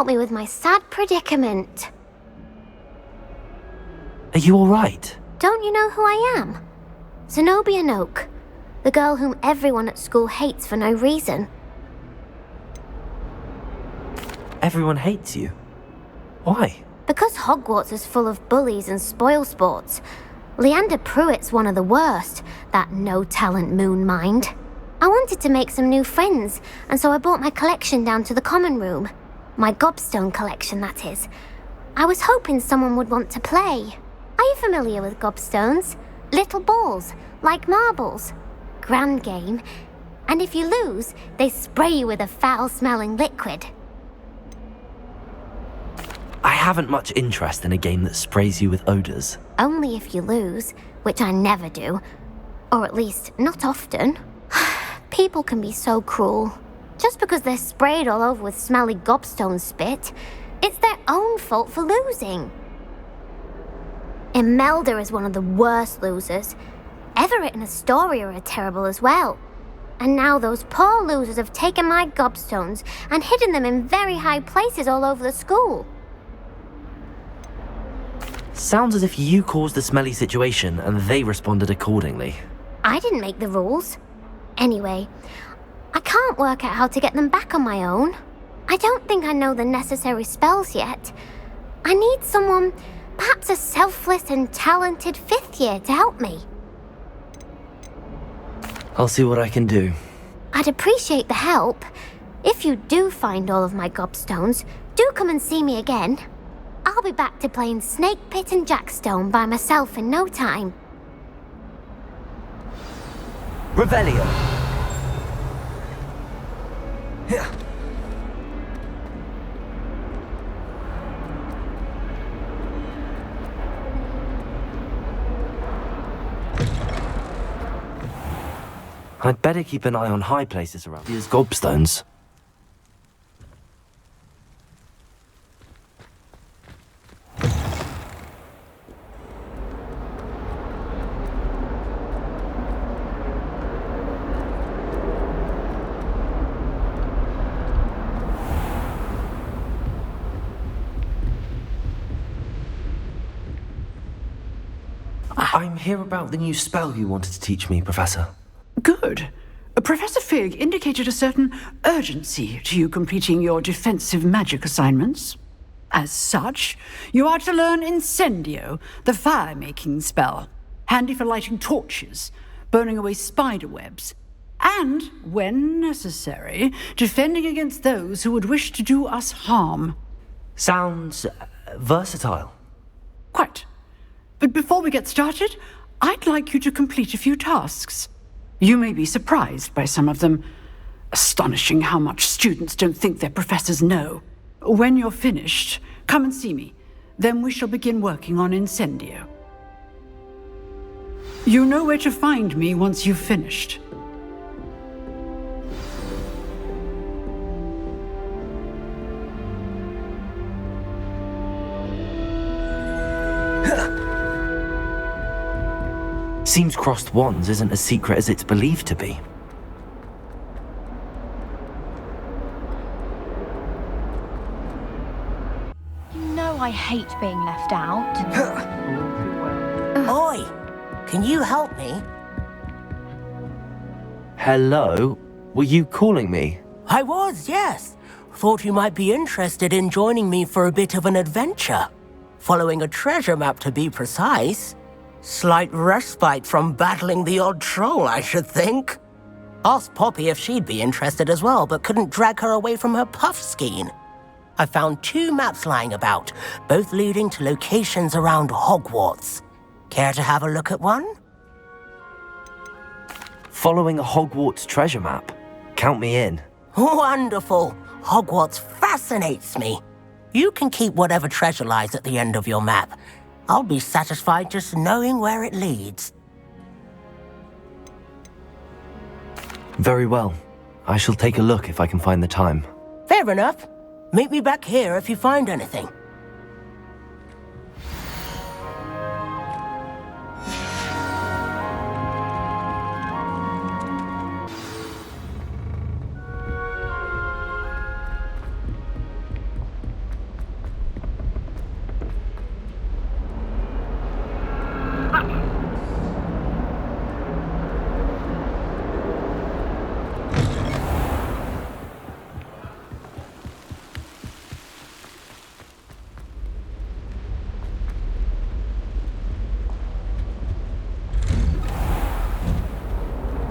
Help me with my sad predicament. Are you alright? Don't you know who I am? Zenobia Noble, the girl whom everyone at school hates for no reason. Everyone hates you. Why? Because Hogwarts is full of bullies and spoilsports. Leander Pruitt's one of the worst, that no-talent moon mind. I wanted to make some new friends, and so I brought my collection down to the common room. My gobstone collection, that is. I was hoping someone would want to play. Are you familiar with gobstones? Little balls, like marbles. Grand game. And if you lose, they spray you with a foul-smelling liquid. I haven't much interest in a game that sprays you with odors. Only if you lose, which I never do. Or at least, not often. People can be so cruel. Just because they're sprayed all over with smelly gobstone spit, it's their own fault for losing. Imelda is one of the worst losers. Everett and Astoria are terrible as well. And now those poor losers have taken my gobstones and hidden them in very high places all over the school. Sounds as if you caused the smelly situation and they responded accordingly. I didn't make the rules. Anyway, I can't work out how to get them back on my own. I don't think I know the necessary spells yet. I need someone, perhaps a selfless and talented fifth year to help me. I'll see what I can do. I'd appreciate the help. If you do find all of my gobstones, do come and see me again. I'll be back to playing Snake Pit and Jackstone by myself in no time. Revelio! I'd better keep an eye on high places around these gobstones. I'm here about the new spell you wanted to teach me, Professor. Good. Professor Fig indicated a certain urgency to you completing your defensive magic assignments. As such, you are to learn Incendio, the fire-making spell, handy for lighting torches, burning away spider webs, and, when necessary, defending against those who would wish to do us harm. Sounds versatile. Quite. But before we get started, I'd like you to complete a few tasks. You may be surprised by some of them. Astonishing how much students don't think their professors know. When you're finished, come and see me. Then we shall begin working on Incendio. You know where to find me once you've finished. Seems crossed wands isn't as secret as it's believed to be. You know I hate being left out. Oi! Can you help me? Hello? Were you calling me? I was, yes. Thought you might be interested in joining me for a bit of an adventure. Following a treasure map, to be precise. Slight respite from battling the odd troll, I should think. Asked Poppy if she'd be interested as well, but couldn't drag her away from her puff skein. I found 2 maps lying about, both leading to locations around Hogwarts. Care to have a look at one? Following a Hogwarts treasure map. Count me in. Wonderful. Hogwarts fascinates me. You can keep whatever treasure lies at the end of your map. I'll be satisfied just knowing where it leads. Very well. I shall take a look if I can find the time. Fair enough. Meet me back here if you find anything.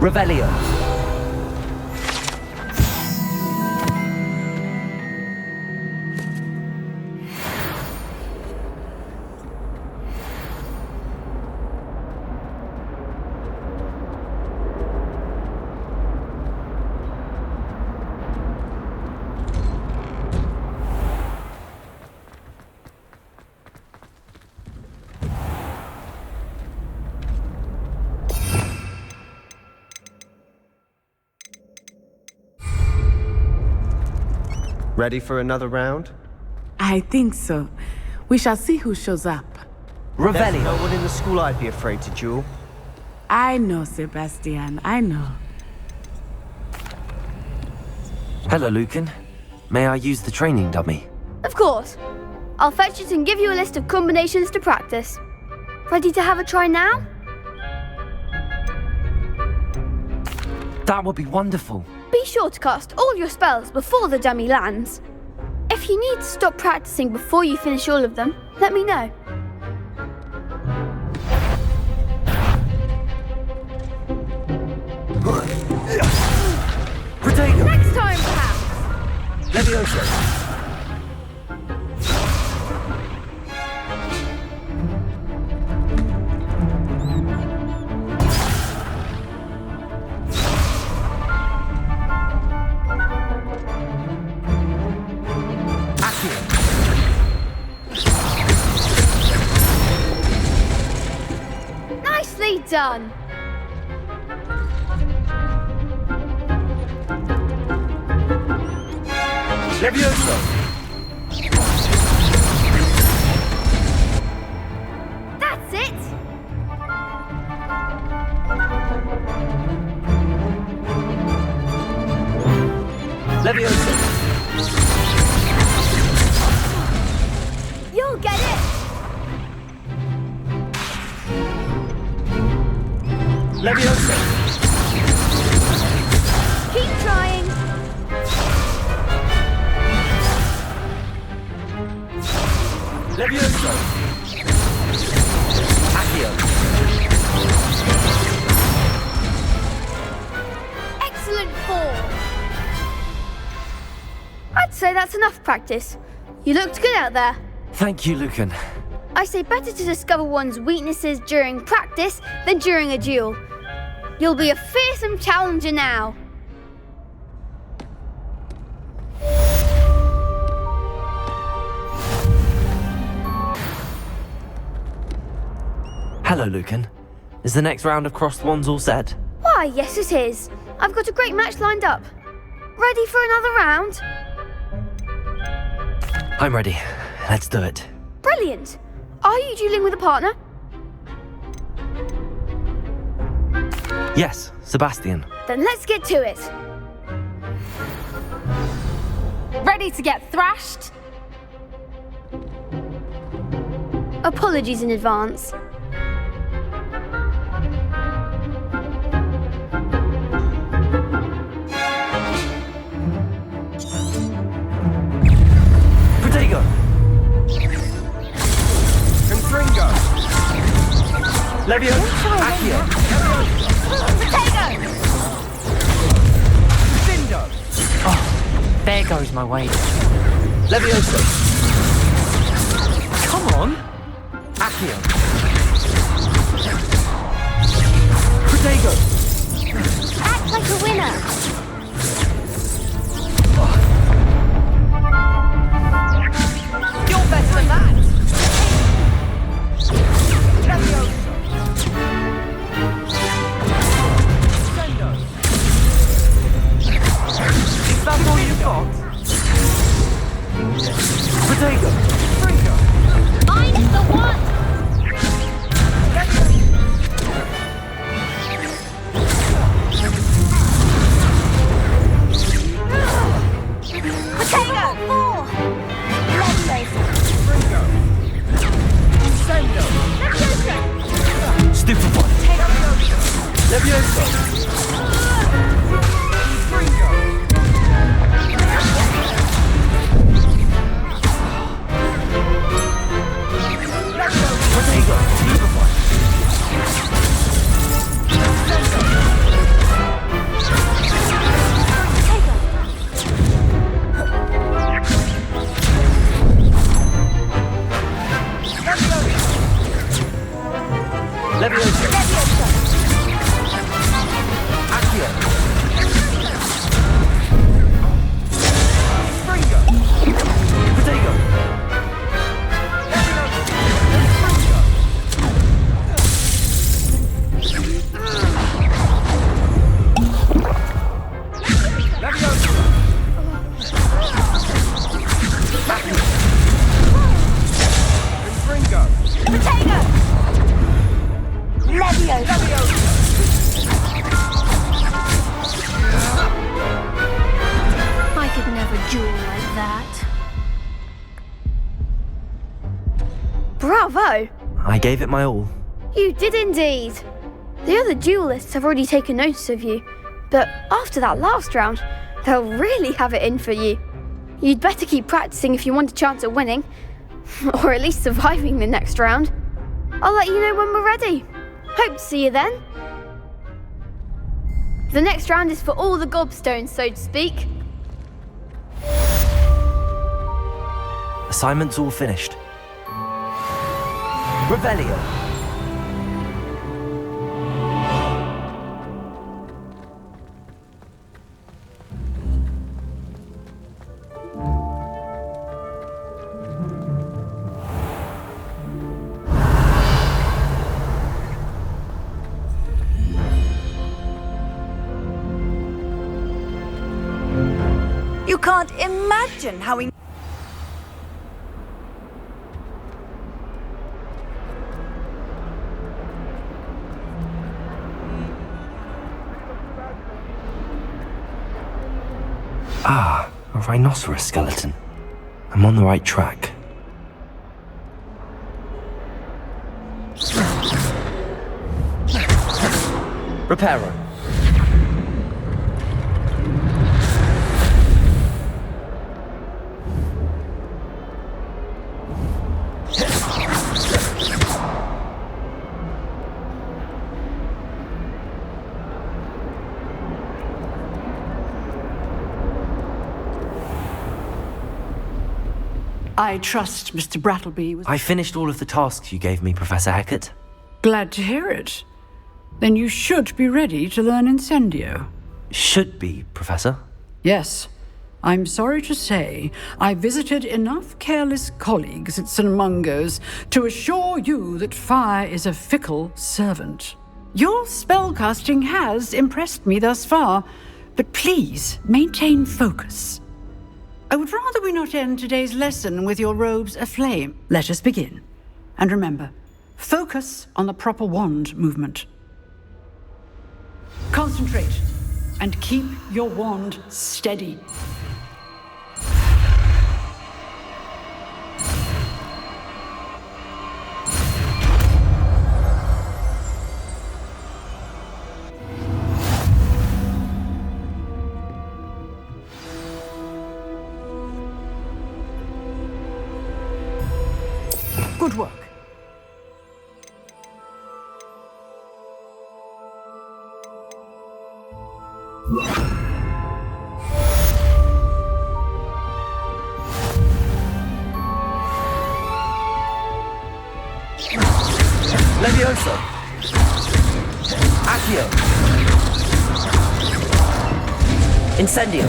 Revelio. Ready for another round? I think so. We shall see who shows up. There's Revelio. no one in the school I'd be afraid to duel. I know, Sebastian, I know. Hello, Lucan. May I use the training dummy? Of course. I'll fetch it and give you a list of combinations to practice. Ready to have a try now? That would be wonderful. Be sure to cast all your spells before the dummy lands. If you need to stop practicing before you finish all of them, let me know. Protego. Next time, perhaps! Levioso. Nicely done! Levioso. That's it! Levioso. You'll get it! Levioso. Keep trying! Levioso. Accio. Excellent form! I'd say that's enough practice. You looked good out there. Thank you, Lucan. I say better to discover one's weaknesses during practice than during a duel. You'll be a fearsome challenger now. Hello, Lucan. Is the next round of Crossed Wands all set? Why, yes it is. I've got a great match lined up. Ready for another round? I'm ready. Let's do it. Brilliant. Are you dueling with a partner? Yes, Sebastian. Then let's get to it. Ready to get thrashed? Apologies in advance. Protego. Confringo! Levioso. Accio. Potato! Cindo! There goes my wager. Levioso. Come on! Accio. Protego. Act like a winner. You're better than that! Is that all you've got? Protego. Find the one. Potato! Four. Incendio! Stupefy. Levioso. Protego. Stupefy. Bravo! I gave it my all. You did indeed. The other duelists have already taken notice of you, but after that last round, they'll really have it in for you. You'd better keep practicing if you want a chance at winning, or at least surviving the next round. I'll let you know when we're ready. Hope to see you then. The next round is for all the gobstones, so to speak. Assignment's all finished. Revelio. You can't imagine how Ah, a rhinoceros skeleton. I'm on the right track. Reparo. I trust Mr. Brattleby was... I finished all of the tasks you gave me, Professor Hecat. Glad to hear it. Then you should be ready to learn Incendio. Should be, Professor. Yes. I'm sorry to say, I visited enough careless colleagues at St. Mungo's to assure you that fire is a fickle servant. Your spellcasting has impressed me thus far, but please maintain focus. I would rather we not end today's lesson with your robes aflame. Let us begin. And remember, focus on the proper wand movement. Concentrate and keep your wand steady. Good work. Levioso. Accio. Incendio.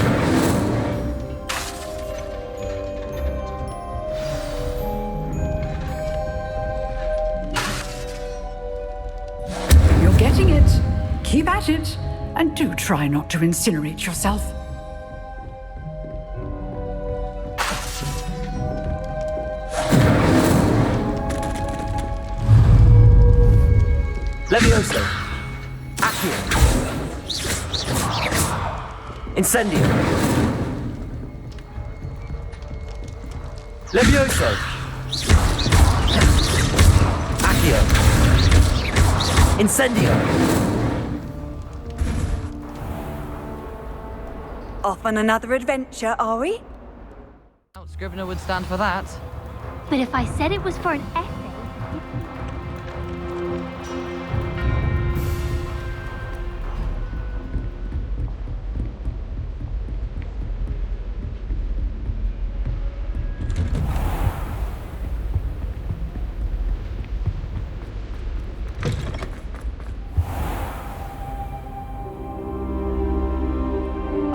You're getting it. Keep at it. And do try not to incinerate yourself. Levioso. Accio. Incendio. Levioso. Accio. Incendio. off on another adventure, are we? Scrivener would stand for that. But if I said it was for an essay...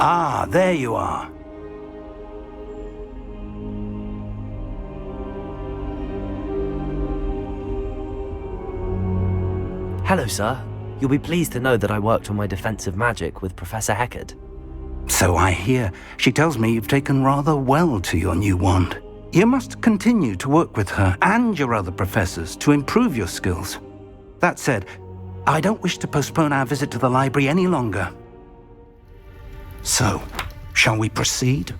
Ah, there you are. Hello, sir. You'll be pleased to know that I worked on my defensive magic with Professor Hecat. So I hear. She tells me you've taken rather well to your new wand. You must continue to work with her and your other professors to improve your skills. That said, I don't wish to postpone our visit to the library any longer. So, shall we proceed?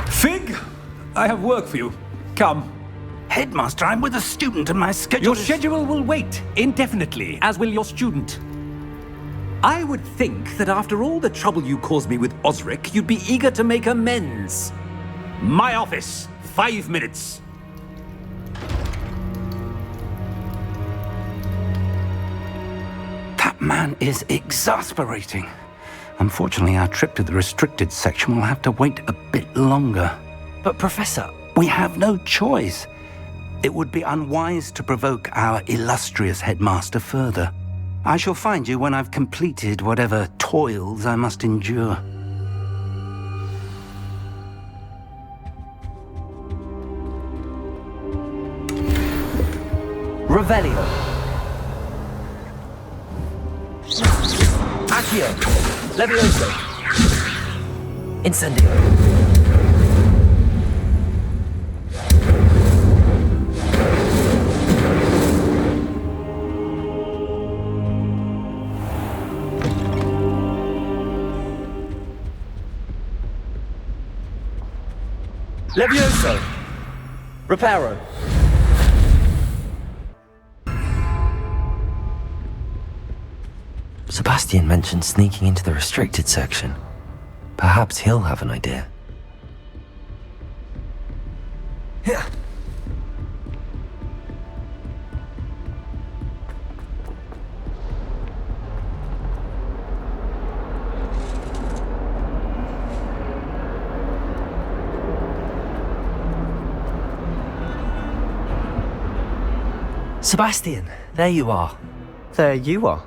Fig, I have work for you. Come. Headmaster, I'm with a student and my schedule Your is... schedule will wait indefinitely, as will your student. I would think that after all the trouble you caused me with Osric, you'd be eager to make amends. My office, 5 minutes. That man is exasperating. Unfortunately, our trip to the restricted section will have to wait a bit longer. But Professor... We have no choice. It would be unwise to provoke our illustrious headmaster further. I shall find you when I've completed whatever toils I must endure. Revelio. Accio. Levioso. Incendio. Levioso. Reparo. Sebastian mentioned sneaking into the restricted section. Perhaps he'll have an idea. Yeah. Sebastian, there you are. There you are.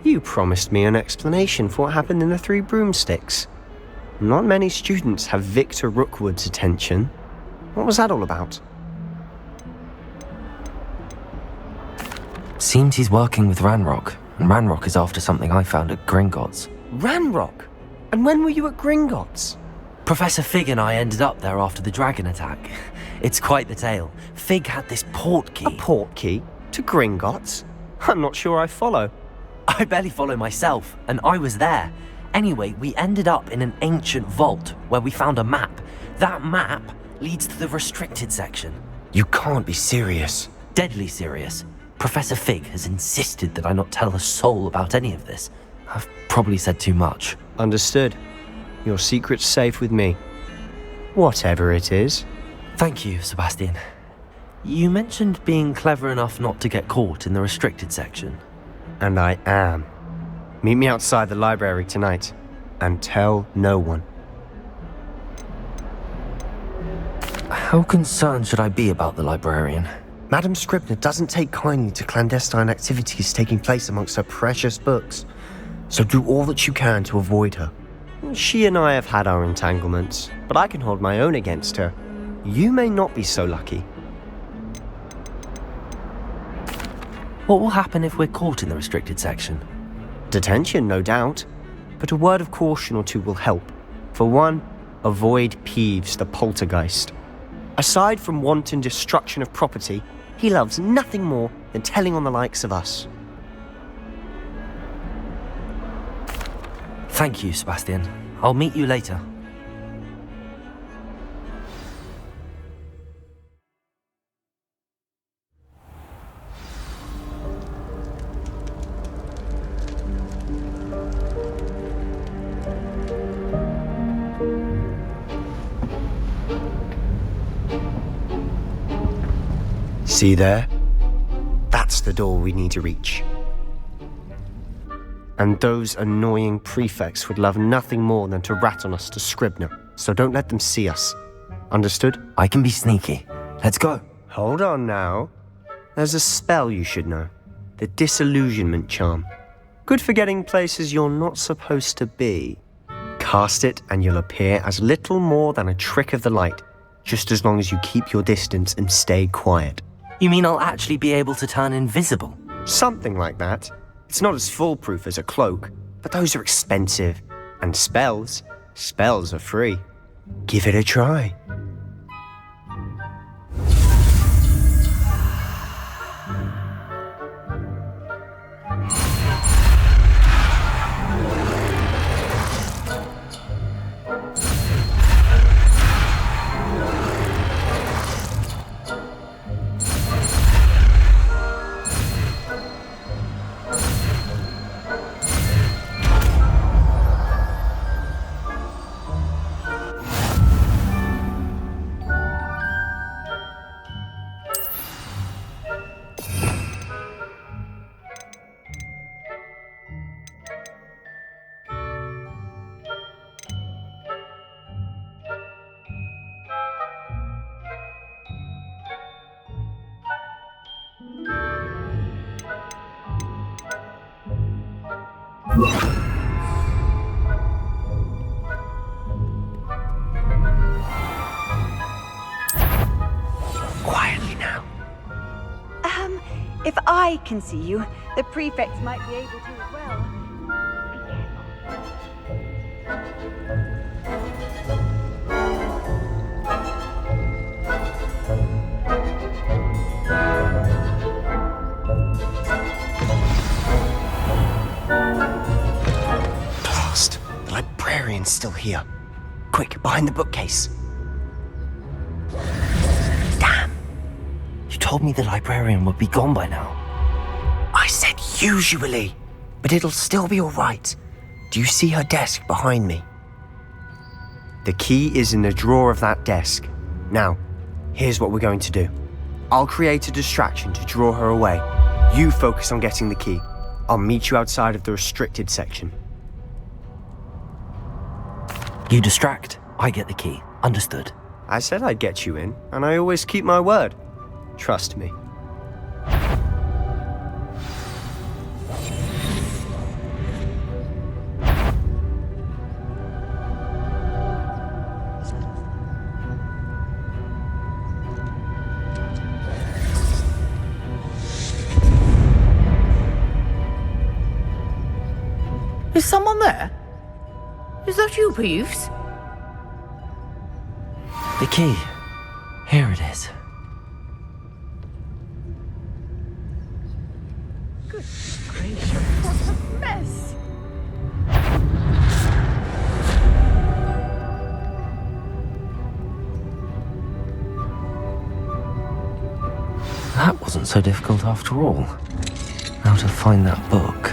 You promised me an explanation for what happened in the Three Broomsticks. Not many students have Victor Rookwood's attention. What was that all about? Seems he's working with Ranrock, and Ranrock is after something I found at Gringotts. Ranrock? And when were you at Gringotts? Professor Fig and I ended up there after the dragon attack. It's quite the tale. Fig had this port key. A port key? To Gringotts? I'm not sure I follow. I barely follow myself, and I was there. Anyway, we ended up in an ancient vault where we found a map. That map leads to the restricted section. You can't be serious. Deadly serious. Professor Fig has insisted that I not tell a soul about any of this. I've probably said too much. Understood. Your secret's safe with me. Whatever it is. Thank you, Sebastian. You mentioned being clever enough not to get caught in the restricted section. And I am. Meet me outside the library tonight, and tell no one. How concerned should I be about the librarian? Madame Scribner doesn't take kindly to clandestine activities taking place amongst her precious books, so do all that you can to avoid her. She and I have had our entanglements, but I can hold my own against her. You may not be so lucky. What will happen if we're caught in the restricted section? Detention, no doubt, but a word of caution or two will help. For one, avoid Peeves the poltergeist. Aside from wanton destruction of property, he loves nothing more than telling on the likes of us. Thank you, Sebastian. I'll meet you later. See there? That's the door we need to reach. And those annoying prefects would love nothing more than to rat on us to Scribner, so don't let them see us. Understood? I can be sneaky. Let's go. Hold on now. There's a spell you should know. The Disillusionment Charm. Good for getting places you're not supposed to be. Cast it and you'll appear as little more than a trick of the light, just as long as you keep your distance and stay quiet. You mean I'll actually be able to turn invisible? Something like that. It's not as foolproof as a cloak, but those are expensive. And spells are free. Give it a try. Quietly now. If I can see you, the prefects might be able to as well. Blast! The librarian's still here. Quick, behind the bookcase. Damn! You told me the librarian would be gone by now. I said usually, but it'll still be alright. Do you see her desk behind me? The key is in the drawer of that desk. Now, here's what we're going to do. I'll create a distraction to draw her away. You focus on getting the key. I'll meet you outside of the restricted section. You distract, I get the key. Understood. I said I'd get you in, and I always keep my word. Trust me. Is someone there? Is that you, Peeves? The key. Here it is. What a mess. That wasn't so difficult after all. How to find that book.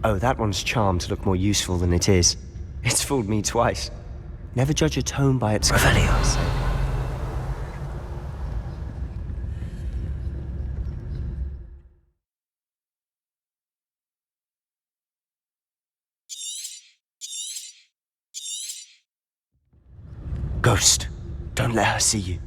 Oh, that one's charmed to look more useful than it is. It's fooled me twice. Never judge a tone by its Revelio. Ghost, don't let her see you.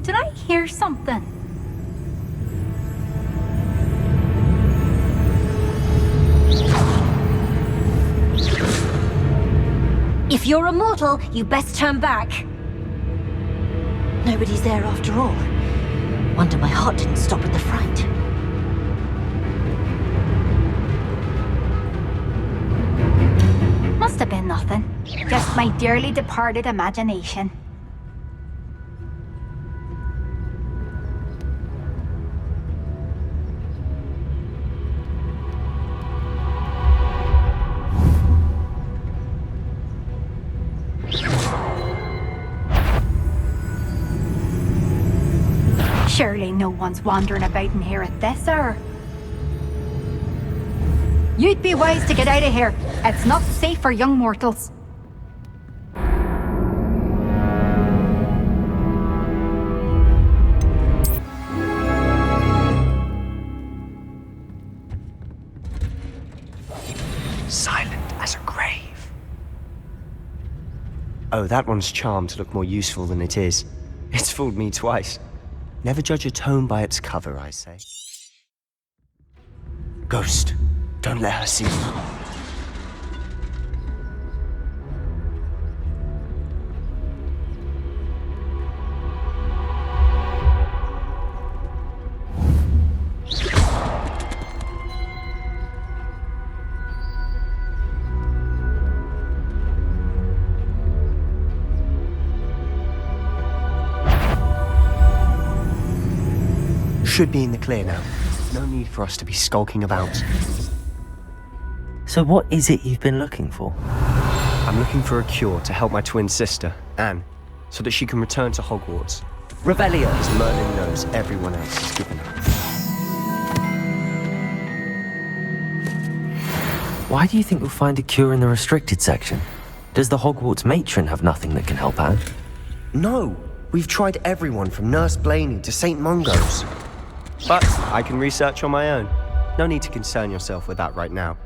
Did I hear something? If you're a mortal, you best turn back. Nobody's there after all. Wonder my heart didn't stop at the fright. Must have been nothing. Just my dearly departed imagination. Surely no one's wandering about in here at this hour. You'd be wise to get out of here. It's not safe for young mortals. Silent as a grave. Oh, that one's charmed to look more useful than it is. It's fooled me twice. Never judge a tome by its cover, I say. Ghost, don't let her see you. should be in the clear now. No need for us to be skulking about. So what is it you've been looking for? I'm looking for a cure to help my twin sister, Anne, so that she can return to Hogwarts. Revelio! As Merlin knows everyone else has given her. Why do you think we'll find a cure in the restricted section? Does the Hogwarts matron have nothing that can help Anne? No! We've tried everyone from Nurse Blaney to St. Mungo's. But I can research on my own. No need to concern yourself with that right now.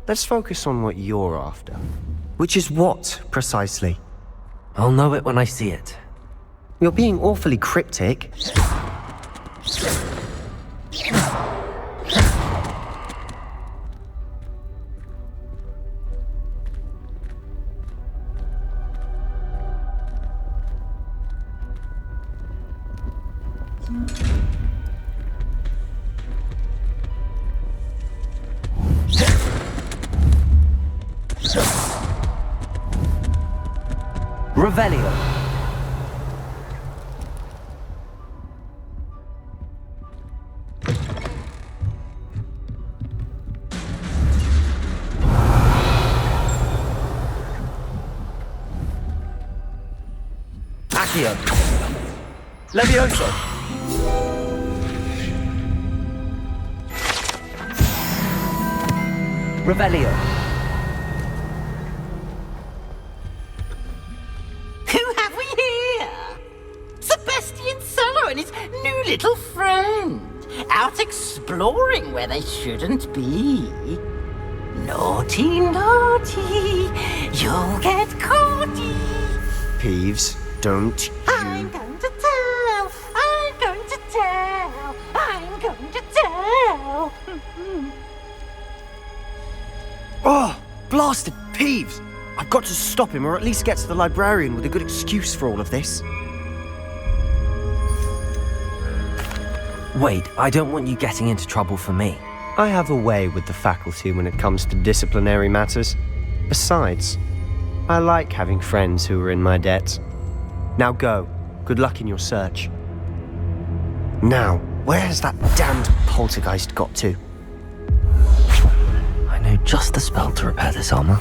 Let's focus on what you're after. Which is what, precisely? I'll know it when I see it. You're being awfully cryptic. Revelio! Accio! Levioso! Revelio! And his new little friend, out exploring where they shouldn't be. Naughty, naughty, you'll get caughty. Peeves, don't you... I'm going to tell, I'm going to tell, I'm going to tell. Oh, blasted Peeves! I've got to stop him, or at least get to the librarian with a good excuse for all of this. Wait, I don't want you getting into trouble for me. I have a way with the faculty when it comes to disciplinary matters. Besides, I like having friends who are in my debt. Now go. Good luck in your search. Now, where has that damned poltergeist got to? I know just the spell to repair this armor.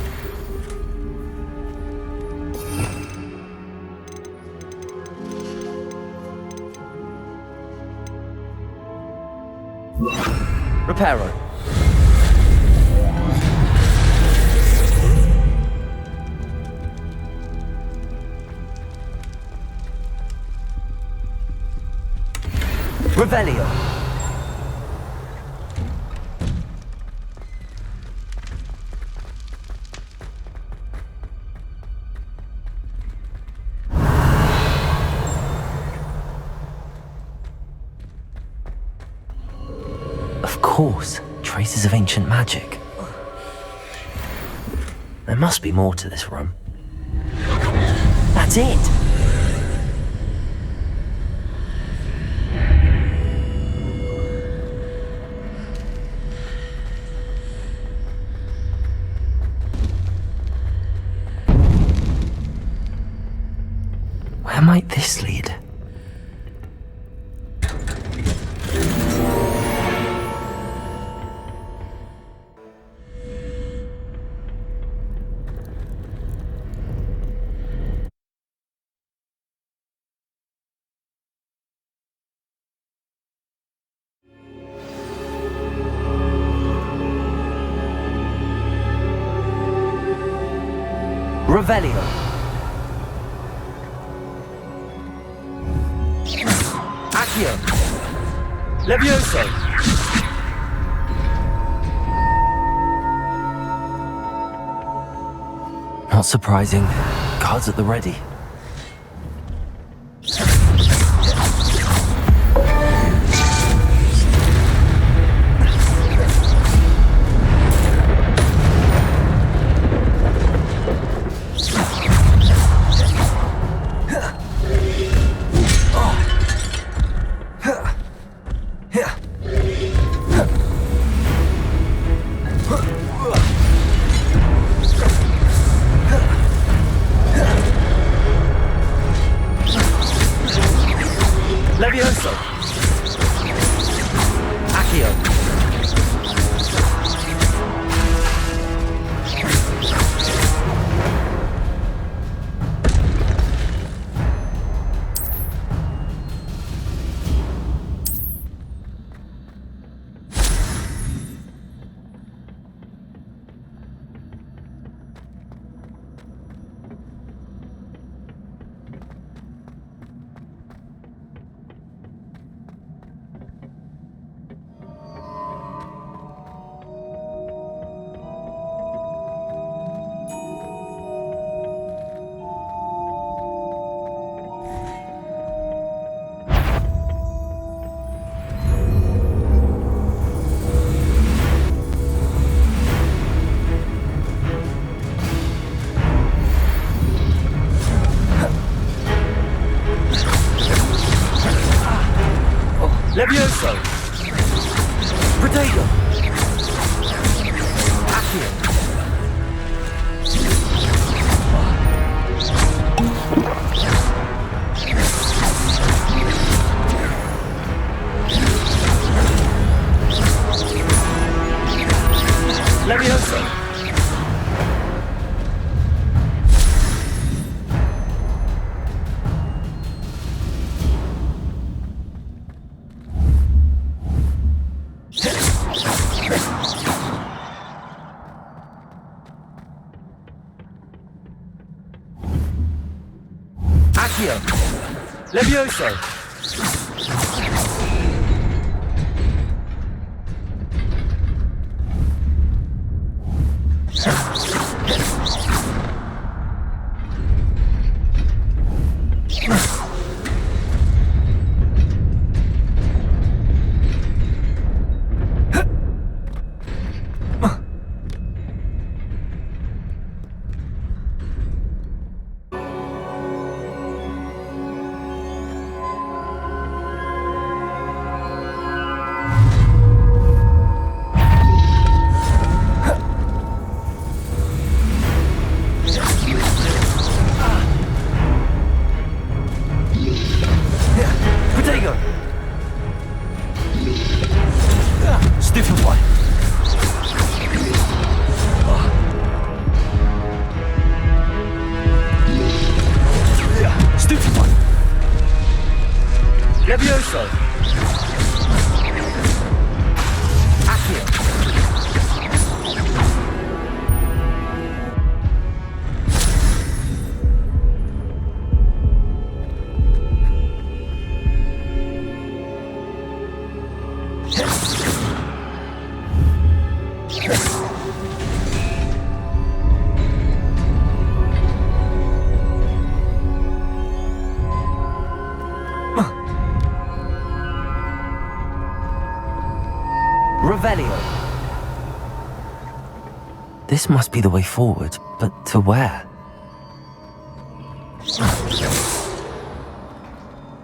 Reparo. Revelio. Of course, traces of ancient magic. There must be more to this room. That's it! Where might this lead? Revelio. Accio. Levioso. Not surprising. Cards at the ready. Levioso. Levioso! Protego! Accio! Levioso! Accio! Levioso! Levioso! Accio! Revelio. This must be the way forward, but to where?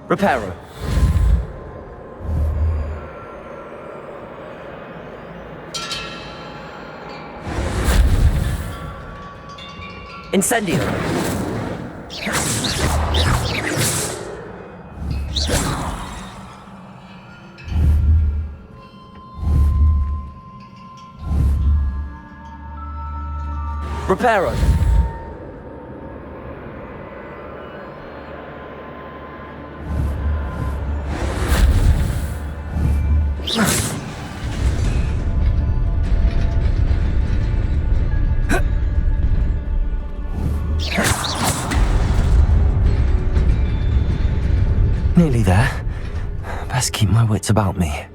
Reparo. Incendio. Reparo. Nearly there. Best keep my wits about me.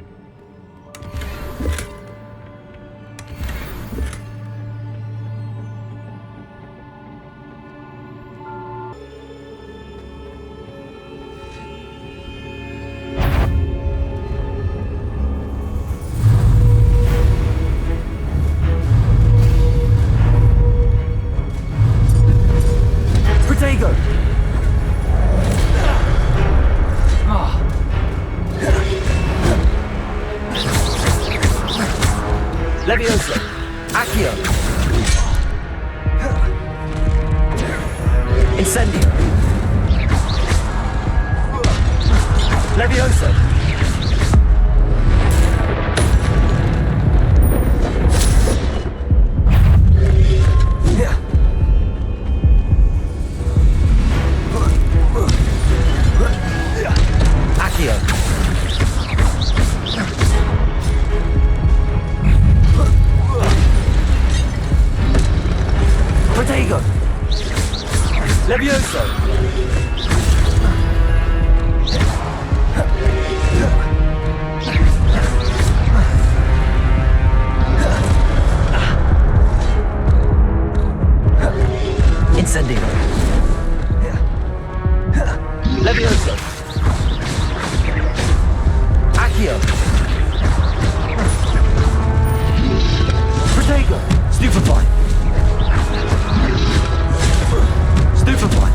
Levioso! Accio! Incendio! Levioso! Accio! Protego! Levioso! Incendio! Levioso! Accio! Protego! Stupefy! Stupefy!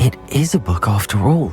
It is a book after all.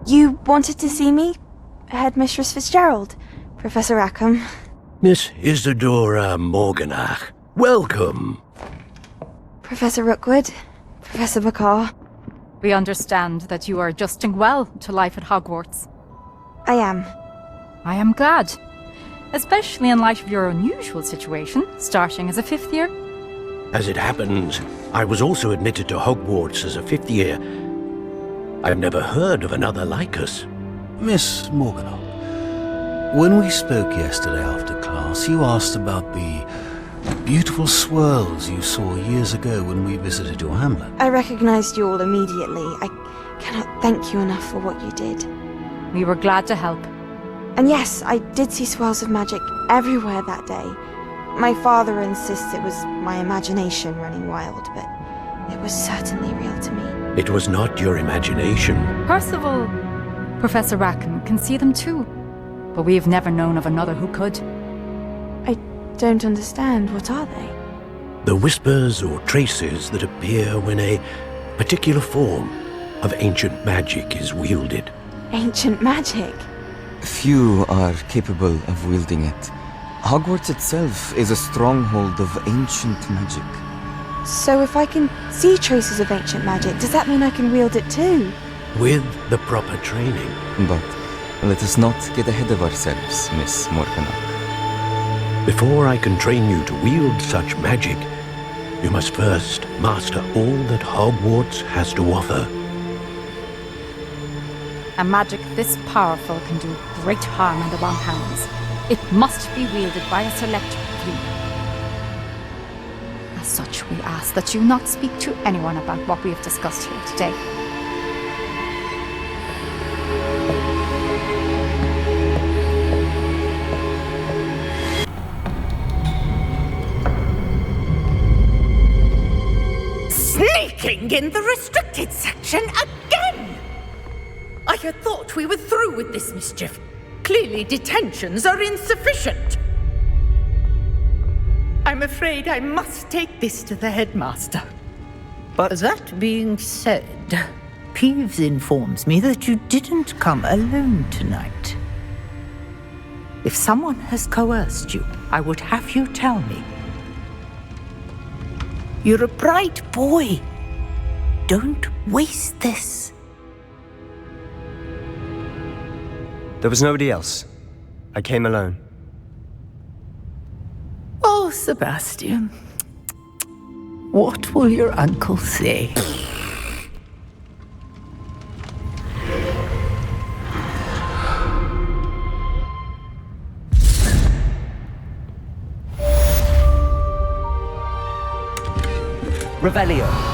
You wanted to see me? Headmistress Fitzgerald? Professor Rackham? Miss Isadora Morganach, welcome. Professor Rookwood? Professor McCaw? We understand that you are adjusting well to life at Hogwarts. I am. I am glad. Especially in light of your unusual situation, starting as a 5th year. As it happens, I was also admitted to Hogwarts as a 5th year. I've never heard of another like us. Miss Morganach, when we spoke yesterday after class, you asked about the beautiful swirls you saw years ago when we visited your hamlet. I recognized you all immediately. I cannot thank you enough for what you did. We were glad to help. And yes, I did see swirls of magic everywhere that day. My father insists it was my imagination running wild, but it was certainly real to me. It was not your imagination. Percival, Professor Rackham can see them too, but we have never known of another who could. I don't understand. What are they? The whispers or traces that appear when a particular form of ancient magic is wielded. Ancient magic? Few are capable of wielding it. Hogwarts itself is a stronghold of ancient magic. So if I can see traces of ancient magic, does that mean I can wield it too? With the proper training. But let us not get ahead of ourselves, Miss Morganach. Before I can train you to wield such magic, you must first master all that Hogwarts has to offer. A magic this powerful can do great harm in the wrong hands. It must be wielded by a select few. As such, we ask that you not speak to anyone about what we have discussed here today. Sneaking in the restricted section again! I had thought we were through with this mischief. Clearly detentions are insufficient. I'm afraid I must take this to the headmaster. But that being said, Peeves informs me that you didn't come alone tonight. If someone has coerced you, I would have you tell me. You're a bright boy. Don't waste this. There was nobody else. I came alone. Oh, Sebastian. What will your uncle say? Revelio.